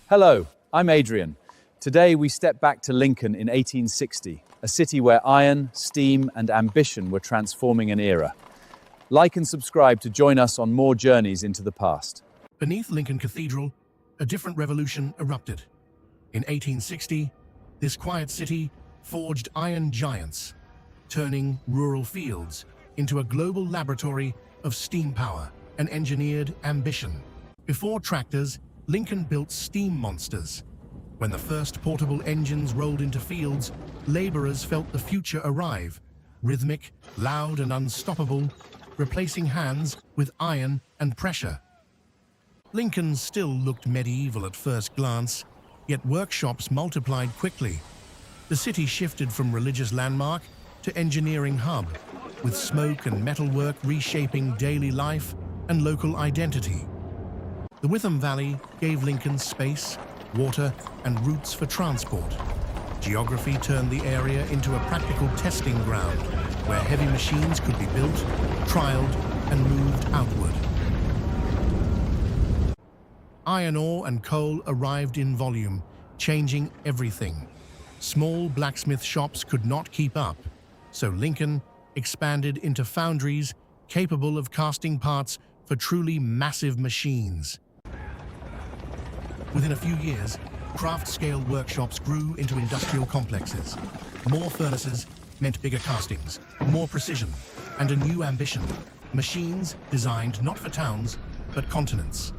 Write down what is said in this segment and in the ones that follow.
Hello, I'm Adrian. Today we step back to Lincoln in 1860, a city where iron, steam, and ambition were transforming an era. Like and subscribe to join us on more journeys into the past. Beneath Lincoln Cathedral, a different revolution erupted. In 1860, this quiet city forged iron giants, turning rural fields into a global laboratory of steam power and engineered ambition. Before tractors, Lincoln built steam monsters. When the first portable engines rolled into fields, laborers felt the future arrive, rhythmic, loud, and unstoppable, replacing hands with iron and pressure. Lincoln still looked medieval at first glance, yet workshops multiplied quickly. The city shifted from religious landmark to engineering hub, with smoke and metalwork reshaping daily life and local identity. The Witham Valley gave Lincoln space, water, and routes for transport. Geography turned the area into a practical testing ground where heavy machines could be built, trialed, and moved outward. Iron ore and coal arrived in volume, changing everything. Small blacksmith shops could not keep up, so Lincoln expanded into foundries capable of casting parts for truly massive machines. Within a few years, craft-scale workshops grew into industrial complexes. More furnaces meant bigger castings, more precision, and a new ambition. Machines designed not for towns, but continents.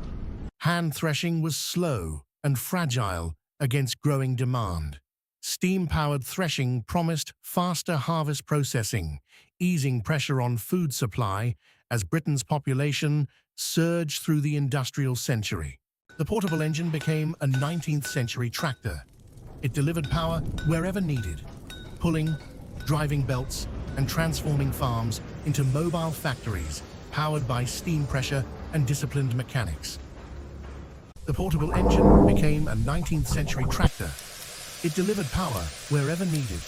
Hand threshing was slow and fragile against growing demand. Steam-powered threshing promised faster harvest processing, easing pressure on food supply as Britain's population surged through the industrial century. The portable engine became a 19th century tractor. It delivered power wherever needed, pulling, driving belts, and transforming farms into mobile factories powered by steam pressure and disciplined mechanics. The portable engine became a 19th century tractor. It delivered power wherever needed,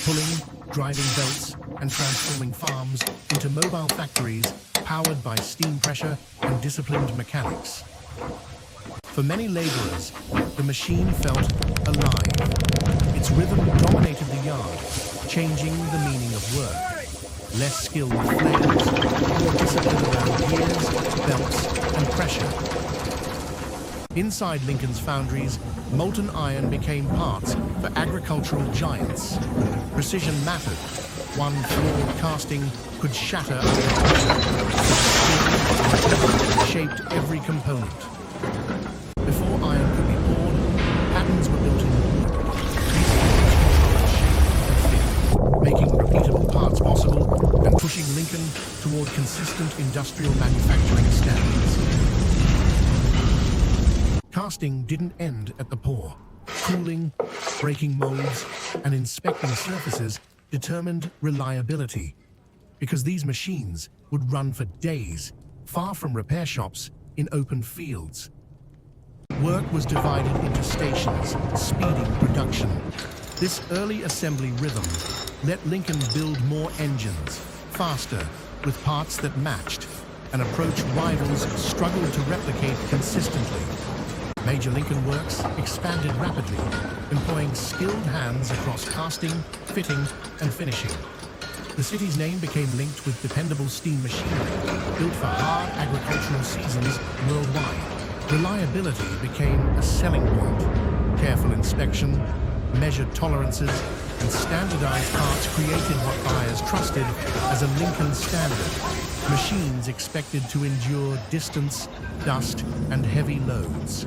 pulling, driving belts, and transforming farms into mobile factories powered by steam pressure and disciplined mechanics. For many laborers, the machine felt alive. Its rhythm dominated the yard, changing the meaning of work. Less skill with flails, more discipline around gears, belts, and pressure. Inside Lincoln's foundries, molten iron became parts for agricultural giants. Precision mattered. One flawed casting could shatter under pressure. Shaped every component. Before iron could be poured, patterns were built in wood. Making repeatable parts possible and pushing Lincoln toward consistent industrial manufacturing standards. Casting didn't end at the pour. Cooling, breaking molds, and inspecting surfaces determined reliability, because these machines would run for days, far from repair shops in open fields. Work was divided into stations, speeding production. This early assembly rhythm let Lincoln build more engines, faster, with parts that matched, an approach rivals struggled to replicate consistently. Major Lincoln works expanded rapidly, employing skilled hands across casting, fitting, and finishing. The city's name became linked with dependable steam machinery, built for hard agricultural seasons worldwide. Reliability became a selling point. Careful inspection, measured tolerances, and standardized parts created what buyers trusted as a Lincoln standard. Machines expected to endure distance, dust, and heavy loads.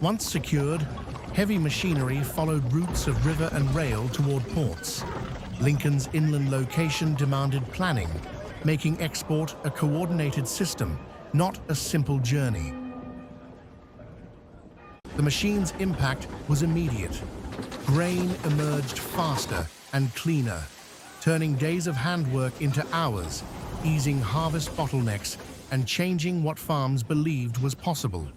Once secured, heavy machinery followed routes of river and rail toward ports. Lincoln's inland location demanded planning, making export a coordinated system, not a simple journey. The machine's impact was immediate. Grain emerged faster and cleaner, turning days of handwork into hours, easing harvest bottlenecks and changing what farms believed was possible.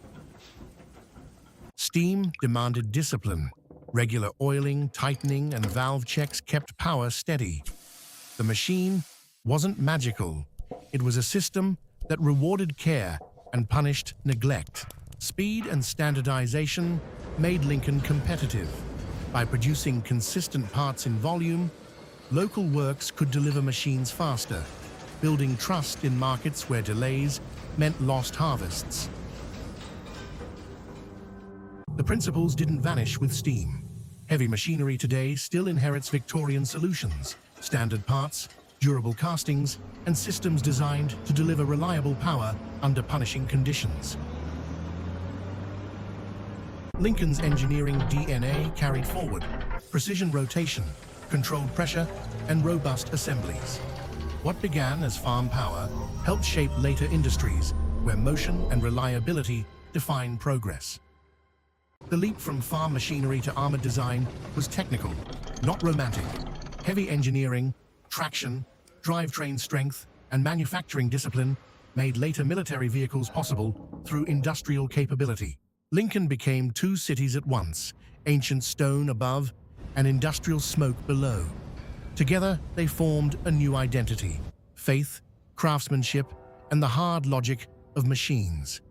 Steam demanded discipline. Regular oiling, tightening, and valve checks kept power steady. The machine wasn't magical. It was a system that rewarded care and punished neglect. Speed and standardization made Lincoln competitive. By producing consistent parts in volume, local works could deliver machines faster, building trust in markets where delays meant lost harvests. The principles didn't vanish with steam. Heavy machinery today still inherits Victorian solutions, standard parts, durable castings, and systems designed to deliver reliable power under punishing conditions. Lincoln's engineering DNA carried forward precision rotation, controlled pressure, and robust assemblies. What began as farm power helped shape later industries where motion and reliability define progress. The leap from farm machinery to armored design was technical, not romantic. Heavy engineering, traction, drivetrain strength, and manufacturing discipline made later military vehicles possible through industrial capability. Lincoln became two cities at once, ancient stone above and industrial smoke below. Together, they formed a new identity: faith, craftsmanship, and the hard logic of machines.